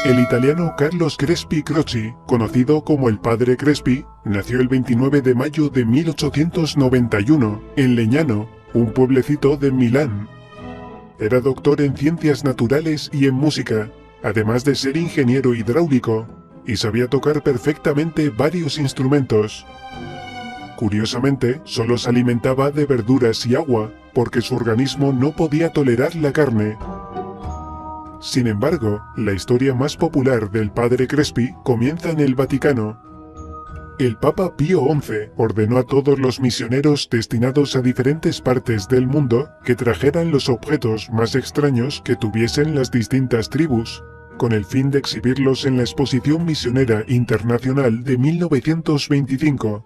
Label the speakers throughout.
Speaker 1: El italiano Carlos Crespi Croce, conocido como el Padre Crespi, nació el 29 de mayo de 1891 en Legnano, un pueblecito de Milán. Era doctor en ciencias naturales y en música, además de ser ingeniero hidráulico, y sabía tocar perfectamente varios instrumentos. Curiosamente, solo se alimentaba de verduras y agua, porque su organismo no podía tolerar la carne. Sin embargo, la historia más popular del Padre Crespi comienza en el Vaticano. El Papa Pío XI ordenó a todos los misioneros destinados a diferentes partes del mundo que trajeran los objetos más extraños que tuviesen las distintas tribus, con el fin de exhibirlos en la Exposición Misionera Internacional de 1925.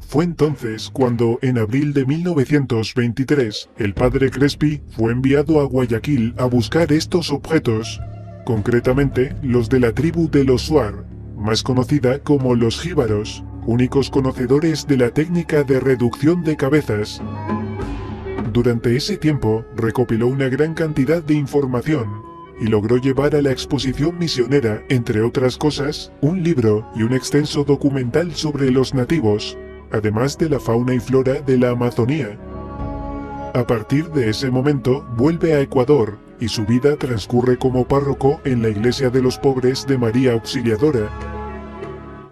Speaker 1: Fue entonces cuando, en abril de 1923, el Padre Crespi fue enviado a Guayaquil a buscar estos objetos, concretamente los de la tribu de los Shuar, más conocida como los jíbaros, únicos conocedores de la técnica de reducción de cabezas. Durante ese tiempo, recopiló una gran cantidad de información, y logró llevar a la exposición misionera, entre otras cosas, un libro y un extenso documental sobre los nativos, además de la fauna y flora de la Amazonía. A partir de ese momento vuelve a Ecuador y su vida transcurre como párroco en la Iglesia de los Pobres de María Auxiliadora.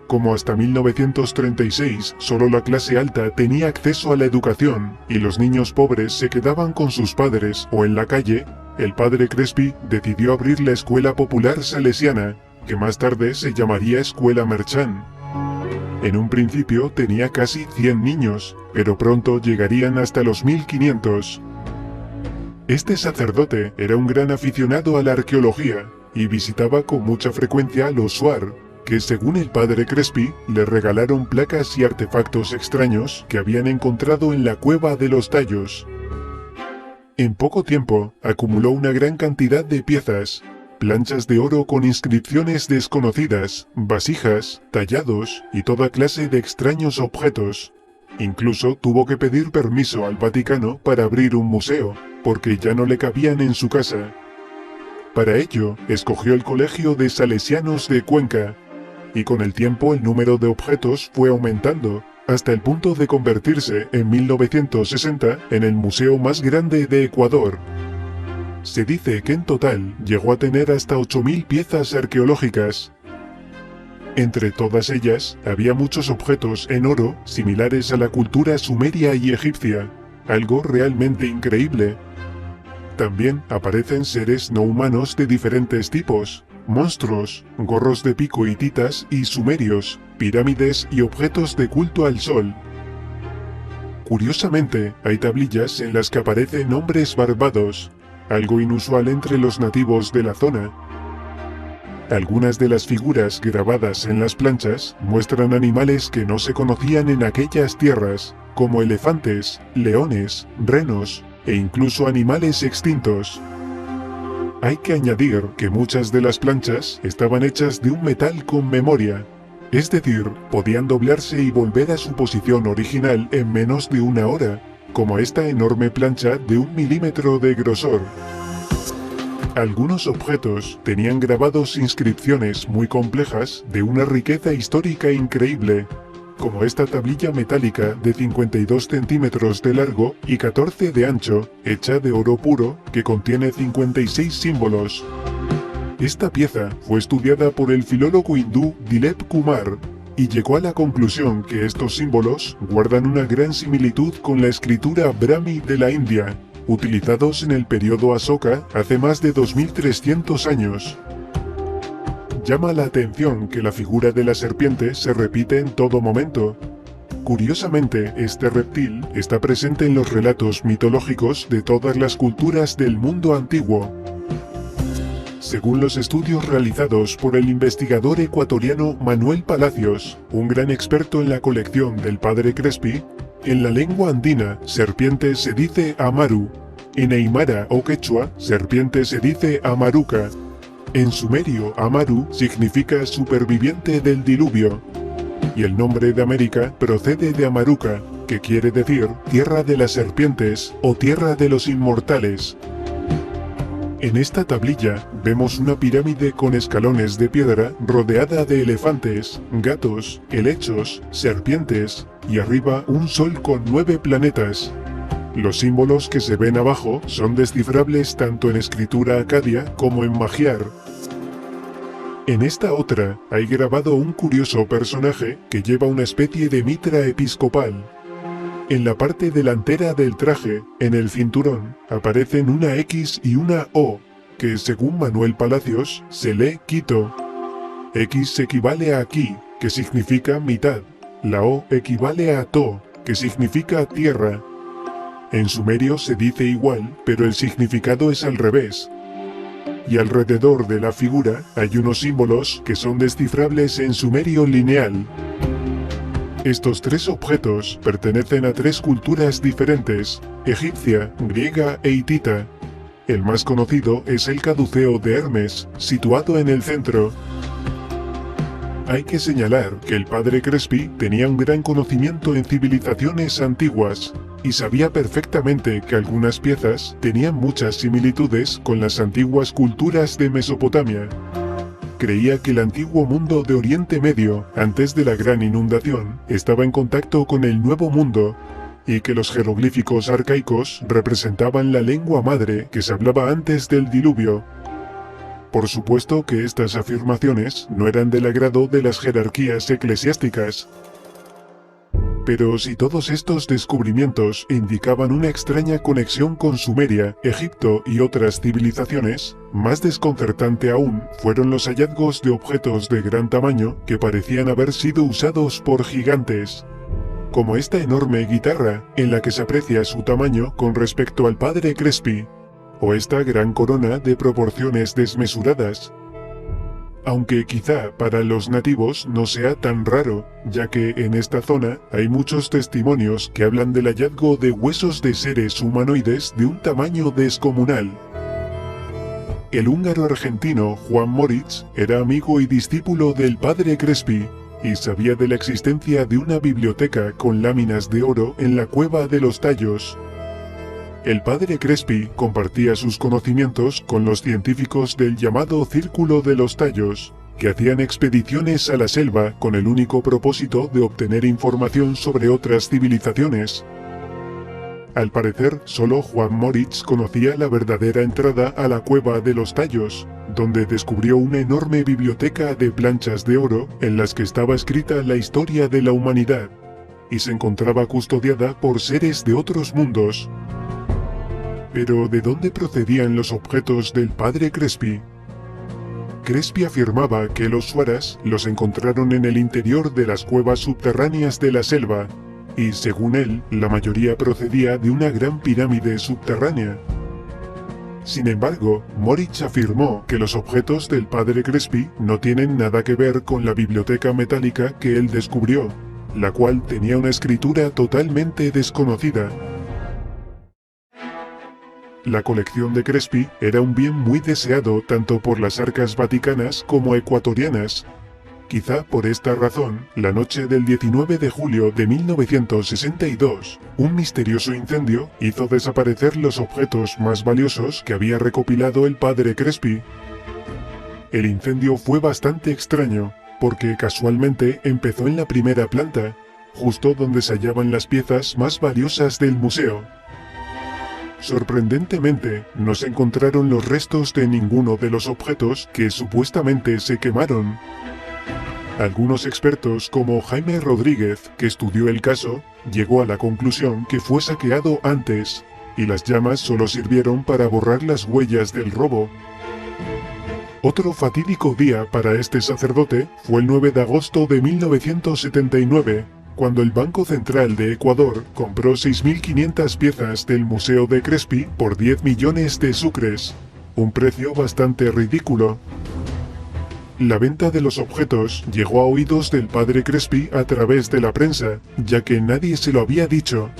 Speaker 1: Como hasta 1936 solo la clase alta tenía acceso a la educación y los niños pobres se quedaban con sus padres o en la calle, el Padre Crespi decidió abrir la Escuela Popular Salesiana, que más tarde se llamaría Escuela Merchán. En un principio tenía casi 100 niños, pero pronto llegarían hasta los 1500. Este sacerdote era un gran aficionado a la arqueología, y visitaba con mucha frecuencia a los Shuar, que según el Padre Crespi, le regalaron placas y artefactos extraños que habían encontrado en la cueva de los Tallos. En poco tiempo, acumuló una gran cantidad de piezas, planchas de oro con inscripciones desconocidas, vasijas, tallados y toda clase de extraños objetos. Incluso tuvo que pedir permiso al Vaticano para abrir un museo, porque ya no le cabían en su casa. Para ello, escogió el Colegio de Salesianos de Cuenca, y con el tiempo el número de objetos fue aumentando, hasta el punto de convertirse en 1960 en el museo más grande de Ecuador. Se dice que en total llegó a tener hasta 8000 piezas arqueológicas. Entre todas ellas, había muchos objetos en oro similares a la cultura sumeria y egipcia, algo realmente increíble. También aparecen seres no humanos de diferentes tipos, monstruos, gorros de pico hititas y sumerios, pirámides y objetos de culto al sol. Curiosamente, hay tablillas en las que aparecen hombres barbados, algo inusual entre los nativos de la zona. Algunas de las figuras grabadas en las planchas muestran animales que no se conocían en aquellas tierras, como elefantes, leones, renos e incluso animales extintos. Hay que añadir que muchas de las planchas estaban hechas de un metal con memoria, es decir, podían doblarse y volver a su posición original en menos de una hora, como esta enorme plancha de 1 milímetro de grosor. Algunos objetos tenían grabados inscripciones muy complejas de una riqueza histórica increíble, como esta tablilla metálica de 52 centímetros de largo y 14 de ancho, hecha de oro puro, que contiene 56 símbolos. Esta pieza fue estudiada por el filólogo hindú Dilip Kumar, y llegó a la conclusión que estos símbolos guardan una gran similitud con la escritura Brahmi de la India, utilizados en el periodo Asoka hace más de 2300 años. Llama la atención que la figura de la serpiente se repite en todo momento. Curiosamente, este reptil está presente en los relatos mitológicos de todas las culturas del mundo antiguo. Según los estudios realizados por el investigador ecuatoriano Manuel Palacios, un gran experto en la colección del Padre Crespi, en la lengua andina, serpiente se dice amaru, en aymara o quechua, serpiente se dice amaruca. En sumerio, amaru significa superviviente del diluvio, y el nombre de América procede de Amaruca, que quiere decir tierra de las serpientes o tierra de los inmortales. En esta tablilla vemos una pirámide con escalones de piedra rodeada de elefantes, gatos, helechos, serpientes y arriba un sol con 9 planetas. Los símbolos que se ven abajo son descifrables tanto en escritura acadia como en magiar. En esta otra hay grabado un curioso personaje que lleva una especie de mitra episcopal. En la parte delantera del traje, en el cinturón, aparecen una X y una O, que según Manuel Palacios se lee Quito. X equivale a aquí, que significa mitad. La O equivale a To, que significa tierra. En sumerio se dice igual, pero el significado es al revés. Y alrededor de la figura hay unos símbolos que son descifrables en sumerio lineal. Estos 3 objetos pertenecen a 3 culturas diferentes, egipcia, griega e hitita. El más conocido es el caduceo de Hermes, situado en el centro. Hay que señalar que el padre Crespi tenía un gran conocimiento en civilizaciones antiguas, y sabía perfectamente que algunas piezas tenían muchas similitudes con las antiguas culturas de Mesopotamia. Creía que el antiguo mundo de Oriente Medio, antes de la gran inundación, estaba en contacto con el Nuevo Mundo, y que los jeroglíficos arcaicos representaban la lengua madre que se hablaba antes del diluvio. Por supuesto que estas afirmaciones no eran del agrado de las jerarquías eclesiásticas. Pero si todos estos descubrimientos indicaban una extraña conexión con Sumeria, Egipto y otras civilizaciones, más desconcertante aún fueron los hallazgos de objetos de gran tamaño que parecían haber sido usados por gigantes. Como esta enorme guitarra, en la que se aprecia su tamaño con respecto al padre Crespi, o esta gran corona de proporciones desmesuradas. Aunque quizá para los nativos no sea tan raro, ya que en esta zona hay muchos testimonios que hablan del hallazgo de huesos de seres humanoides de un tamaño descomunal. El húngaro argentino Juan Moritz era amigo y discípulo del padre Crespi, y sabía de la existencia de una biblioteca con láminas de oro en la cueva de los Tallos. El padre Crespi compartía sus conocimientos con los científicos del llamado Círculo de los Tallos, que hacían expediciones a la selva con el único propósito de obtener información sobre otras civilizaciones. Al parecer, solo Juan Moritz conocía la verdadera entrada a la cueva de los Tallos, donde descubrió una enorme biblioteca de planchas de oro en las que estaba escrita la historia de la humanidad, y se encontraba custodiada por seres de otros mundos. Pero ¿de dónde procedían los objetos del padre Crespi? Crespi afirmaba que los Swaras los encontraron en el interior de las cuevas subterráneas de la selva, y según él, la mayoría procedía de una gran pirámide subterránea. Sin embargo, Moritz afirmó que los objetos del padre Crespi no tienen nada que ver con la biblioteca metálica que él descubrió, la cual tenía una escritura totalmente desconocida. La colección de Crespi era un bien muy deseado tanto por las arcas vaticanas como ecuatorianas. Quizá por esta razón, la noche del 19 de julio de 1962, un misterioso incendio hizo desaparecer los objetos más valiosos que había recopilado el padre Crespi. El incendio fue bastante extraño, porque casualmente empezó en la primera planta, justo donde se hallaban las piezas más valiosas del museo. Sorprendentemente, no se encontraron los restos de ninguno de los objetos que supuestamente se quemaron. Algunos expertos, como Jaime Rodríguez, que estudió el caso, llegó a la conclusión que fue saqueado antes, y las llamas solo sirvieron para borrar las huellas del robo. Otro fatídico día para este sacerdote fue el 9 de agosto de 1979, cuando el Banco Central de Ecuador compró 6.500 piezas del Museo de Crespi por 10 millones de sucres, un precio bastante ridículo. La venta de los objetos llegó a oídos del padre Crespi a través de la prensa, ya que nadie se lo había dicho.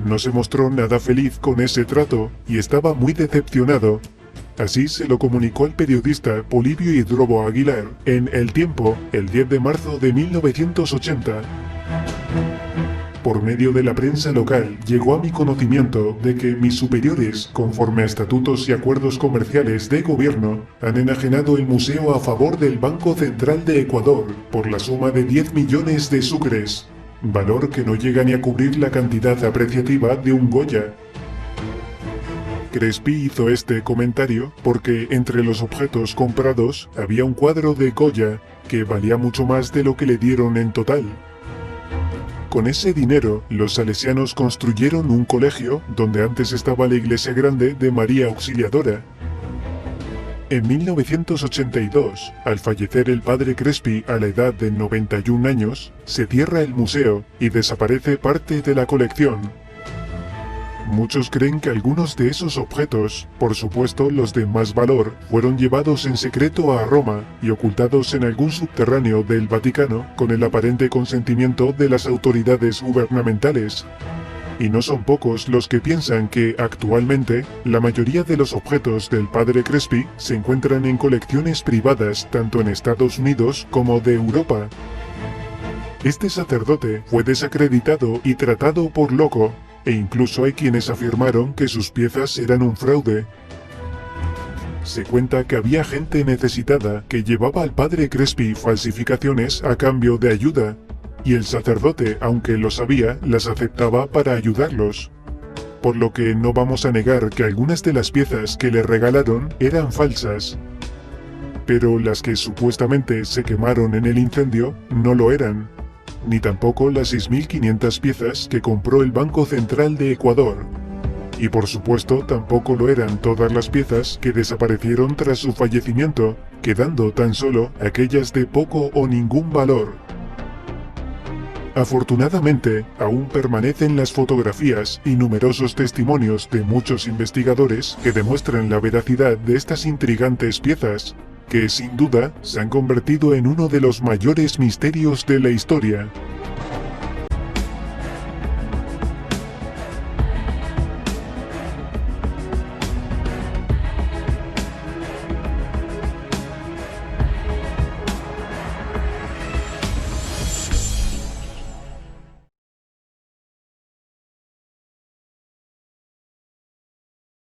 Speaker 1: No se mostró nada feliz con ese trato y estaba muy decepcionado. Así se lo comunicó al periodista Polibio Hidrobo Aguilar en El Tiempo el 10 de marzo de 1980. Por medio de la prensa local llegó a mi conocimiento de que mis superiores, conforme a estatutos y acuerdos comerciales de gobierno, han enajenado el museo a favor del Banco Central de Ecuador por la suma de 10 millones de sucres, valor que no llega ni a cubrir la cantidad apreciativa de un Goya. Crespi hizo este comentario porque entre los objetos comprados había un cuadro de Goya que valía mucho más de lo que le dieron en total. Con ese dinero, los salesianos construyeron un colegio donde antes estaba la iglesia grande de María Auxiliadora. En 1982, al fallecer el padre Crespi a la edad de 91 años, se cierra el museo y desaparece parte de la colección. Muchos creen que algunos de esos objetos, por supuesto los de más valor, fueron llevados en secreto a Roma y ocultados en algún subterráneo del Vaticano con el aparente consentimiento de las autoridades gubernamentales. Y no son pocos los que piensan que, actualmente, la mayoría de los objetos del padre Crespi se encuentran en colecciones privadas tanto en Estados Unidos como de Europa. Este sacerdote fue desacreditado y tratado por loco, e incluso hay quienes afirmaron que sus piezas eran un fraude. Se cuenta que había gente necesitada que llevaba al padre Crespi falsificaciones a cambio de ayuda, y el sacerdote, aunque lo sabía, las aceptaba para ayudarlos. Por lo que no vamos a negar que algunas de las piezas que le regalaron eran falsas. Pero las que supuestamente se quemaron en el incendio no lo eran, ni tampoco las 6.500 piezas que compró el Banco Central de Ecuador. Y por supuesto tampoco lo eran todas las piezas que desaparecieron tras su fallecimiento, quedando tan solo aquellas de poco o ningún valor. Afortunadamente, aún permanecen las fotografías y numerosos testimonios de muchos investigadores que demuestran la veracidad de estas intrigantes piezas, que sin duda se han convertido en uno de los mayores misterios de la historia.